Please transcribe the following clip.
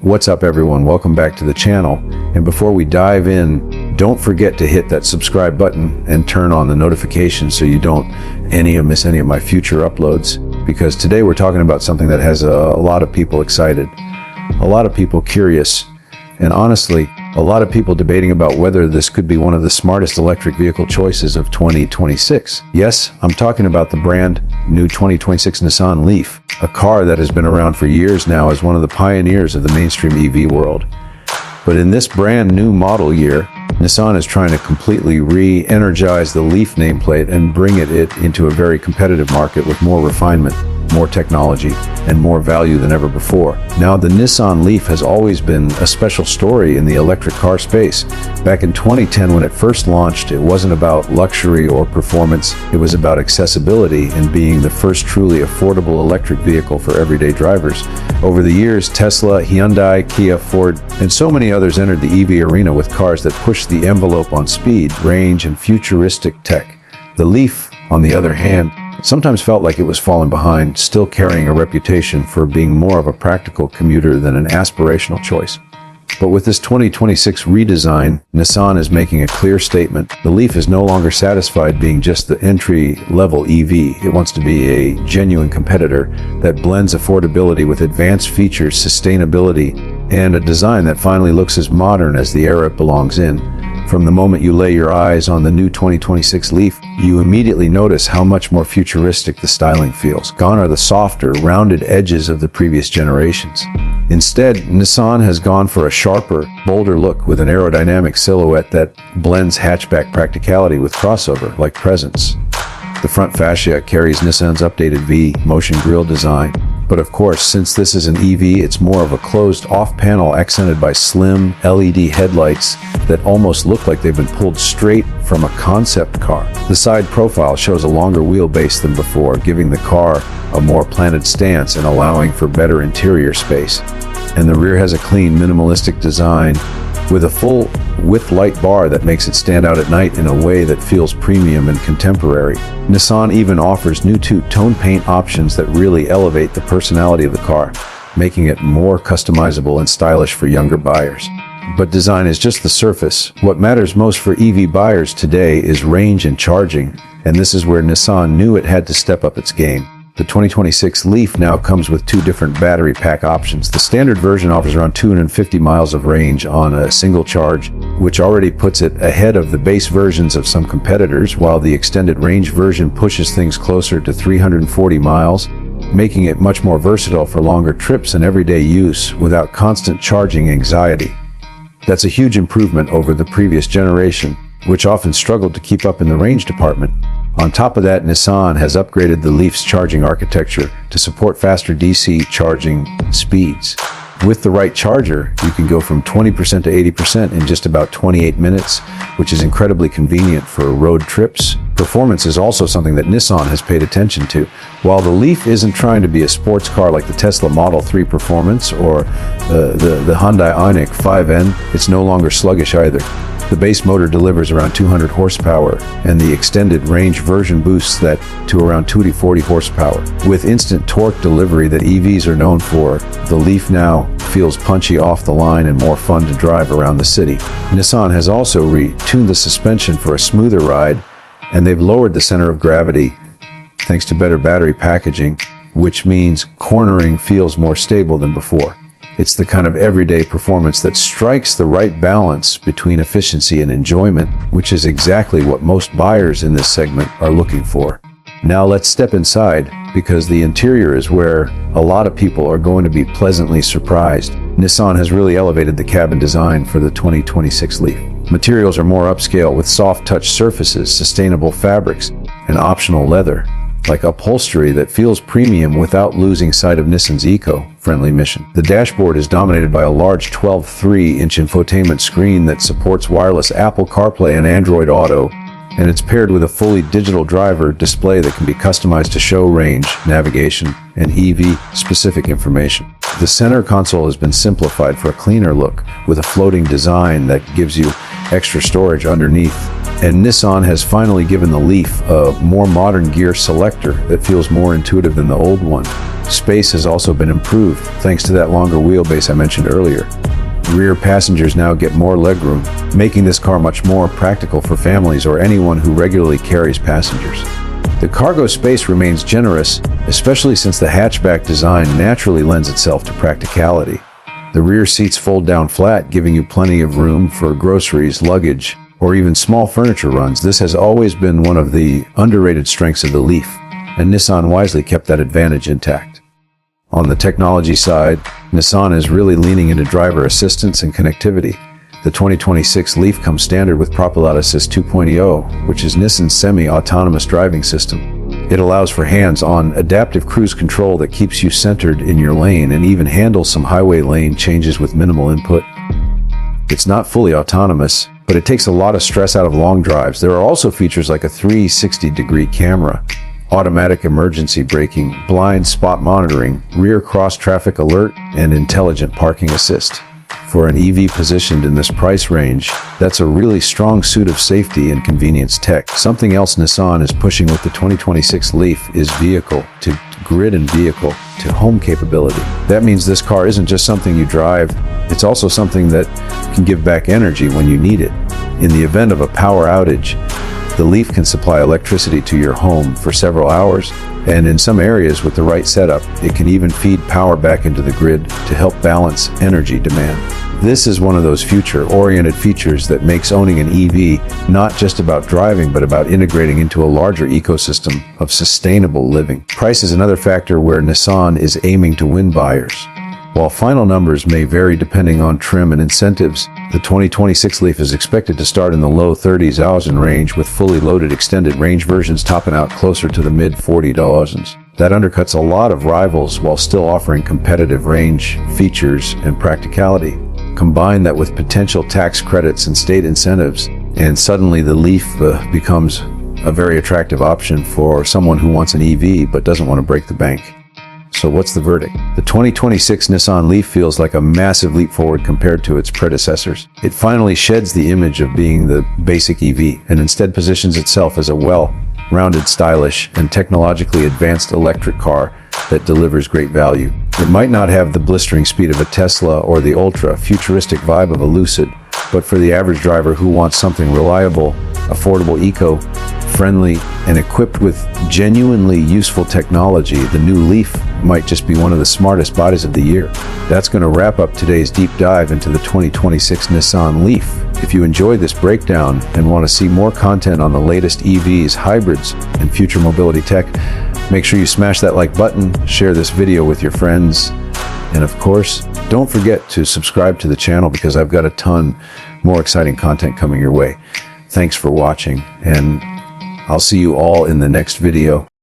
What's up everyone, welcome back to the channel. And before we dive in, don't forget to hit that subscribe button and turn on the notifications so you don't miss any of my future uploads. Because today we're talking about something that has a lot of people excited, a lot of people curious, and honestly, a lot of people debating about whether this could be one of the smartest electric vehicle choices of 2026. Yes, I'm talking about the brand new 2026 Nissan Leaf, a car that has been around for years now as one of the pioneers of the mainstream EV world. But in this brand new model year, Nissan is trying to completely re-energize the Leaf nameplate and bring it into a very competitive market with more refinement, more technology, and more value than ever before. Now, the Nissan Leaf has always been a special story in the electric car space. Back in 2010, when it first launched, it wasn't about luxury or performance. It was about accessibility and being the first truly affordable electric vehicle for everyday drivers. Over the years, Tesla, Hyundai, Kia, Ford, and so many others entered the EV arena with cars that pushed the envelope on speed, range, and futuristic tech. The Leaf, on the other hand, sometimes felt like it was falling behind, still carrying a reputation for being more of a practical commuter than an aspirational choice. But with this 2026 redesign, Nissan is making a clear statement. The Leaf is no longer satisfied being just the entry-level EV. It wants to be a genuine competitor that blends affordability with advanced features, sustainability, and a design that finally looks as modern as the era it belongs in. From the moment you lay your eyes on the new 2026 Leaf, you immediately notice how much more futuristic the styling feels. Gone are the softer, rounded edges of the previous generations. Instead, Nissan has gone for a sharper, bolder look with an aerodynamic silhouette that blends hatchback practicality with crossover-like presence. The front fascia carries Nissan's updated V-motion grille design. But of course, since this is an EV, it's more of a closed-off panel accented by slim LED headlights that almost look like they've been pulled straight from a concept car. The side profile shows a longer wheelbase than before, giving the car a more planted stance and allowing for better interior space. And the rear has a clean, minimalistic design with a full-width light bar that makes it stand out at night in a way that feels premium and contemporary. Nissan even offers new two-tone paint options that really elevate the personality of the car, making it more customizable and stylish for younger buyers. But design is just the surface. What matters most for EV buyers today is range and charging, and this is where Nissan knew it had to step up its game. The 2026 Leaf now comes with two different battery pack options. The standard version offers around 250 miles of range on a single charge, which already puts it ahead of the base versions of some competitors, while the extended range version pushes things closer to 340 miles, making it much more versatile for longer trips and everyday use without constant charging anxiety. That's a huge improvement over the previous generation, which often struggled to keep up in the range department. On top of that, Nissan has upgraded the Leaf's charging architecture to support faster DC charging speeds. With the right charger, you can go from 20% to 80% in just about 28 minutes, which is incredibly convenient for road trips. Performance is also something that Nissan has paid attention to. While the Leaf isn't trying to be a sports car like the Tesla Model 3 Performance or the Hyundai Ioniq 5N, it's no longer sluggish either. The base motor delivers around 200 horsepower, and the extended range version boosts that to around 240 horsepower. With instant torque delivery that EVs are known for, the Leaf now feels punchy off the line and more fun to drive around the city. Nissan has also retuned the suspension for a smoother ride, and they've lowered the center of gravity thanks to better battery packaging, which means cornering feels more stable than before. It's the kind of everyday performance that strikes the right balance between efficiency and enjoyment, which is exactly what most buyers in this segment are looking for. Now let's step inside, because the interior is where a lot of people are going to be pleasantly surprised. Nissan has really elevated the cabin design for the 2026 Leaf. Materials are more upscale with soft touch surfaces, sustainable fabrics, and optional leather, like upholstery that feels premium without losing sight of Nissan's eco-friendly mission. The dashboard is dominated by a large 12.3-inch infotainment screen that supports wireless Apple CarPlay and Android Auto, and it's paired with a fully digital driver display that can be customized to show range, navigation, and EV-specific information. The center console has been simplified for a cleaner look, with a floating design that gives you extra storage underneath. And Nissan has finally given the Leaf a more modern gear selector that feels more intuitive than the old one. Space has also been improved thanks to that longer wheelbase I mentioned earlier. Rear passengers now get more legroom, making this car much more practical for families or anyone who regularly carries passengers. The cargo space remains generous, especially since the hatchback design naturally lends itself to practicality. The rear seats fold down flat, giving you plenty of room for groceries, luggage, or even small furniture runs. This has always been one of the underrated strengths of the Leaf, and Nissan wisely kept that advantage intact. On the technology side, Nissan is really leaning into driver assistance and connectivity. The 2026 Leaf comes standard with Propulsion Assist 2.0, which is Nissan's semi-autonomous driving system. It allows for hands-on adaptive cruise control that keeps you centered in your lane and even handles some highway lane changes with minimal input. It's not fully autonomous, but it takes a lot of stress out of long drives. There are also features like a 360-degree camera, automatic emergency braking, blind spot monitoring, rear cross-traffic alert, and intelligent parking assist. For an EV positioned in this price range, that's a really strong suit of safety and convenience tech. Something else Nissan is pushing with the 2026 Leaf is vehicle-to-grid and vehicle-to-home capability. That means this car isn't just something you drive, it's also something that can give back energy when you need it. In the event of a power outage, the Leaf can supply electricity to your home for several hours, and in some areas with the right setup, it can even feed power back into the grid to help balance energy demand. This is one of those future-oriented features that makes owning an EV not just about driving, but about integrating into a larger ecosystem of sustainable living. Price is another factor where Nissan is aiming to win buyers. While final numbers may vary depending on trim and incentives, the 2026 Leaf is expected to start in the low 30,000 range with fully loaded extended range versions topping out closer to the mid 40,000s. That undercuts a lot of rivals while still offering competitive range, features, and practicality. Combine that with potential tax credits and state incentives, and suddenly the Leaf becomes a very attractive option for someone who wants an EV but doesn't want to break the bank. So what's the verdict? The 2026 Nissan Leaf feels like a massive leap forward compared to its predecessors. It finally sheds the image of being the basic EV and instead positions itself as a well-rounded, stylish, and technologically advanced electric car that delivers great value. It might not have the blistering speed of a Tesla or the ultra-futuristic vibe of a Lucid, but for the average driver who wants something reliable, affordable, eco-friendly, and equipped with genuinely useful technology, the new Leaf might just be one of the smartest bodies of the year. That's going to wrap up today's deep dive into the 2026 Nissan Leaf. If you enjoyed this breakdown and want to see more content on the latest EVs, hybrids, and future mobility tech, make sure you smash that like button, share this video with your friends, and of course, don't forget to subscribe to the channel because I've got a ton more exciting content coming your way. Thanks for watching, and I'll see you all in the next video.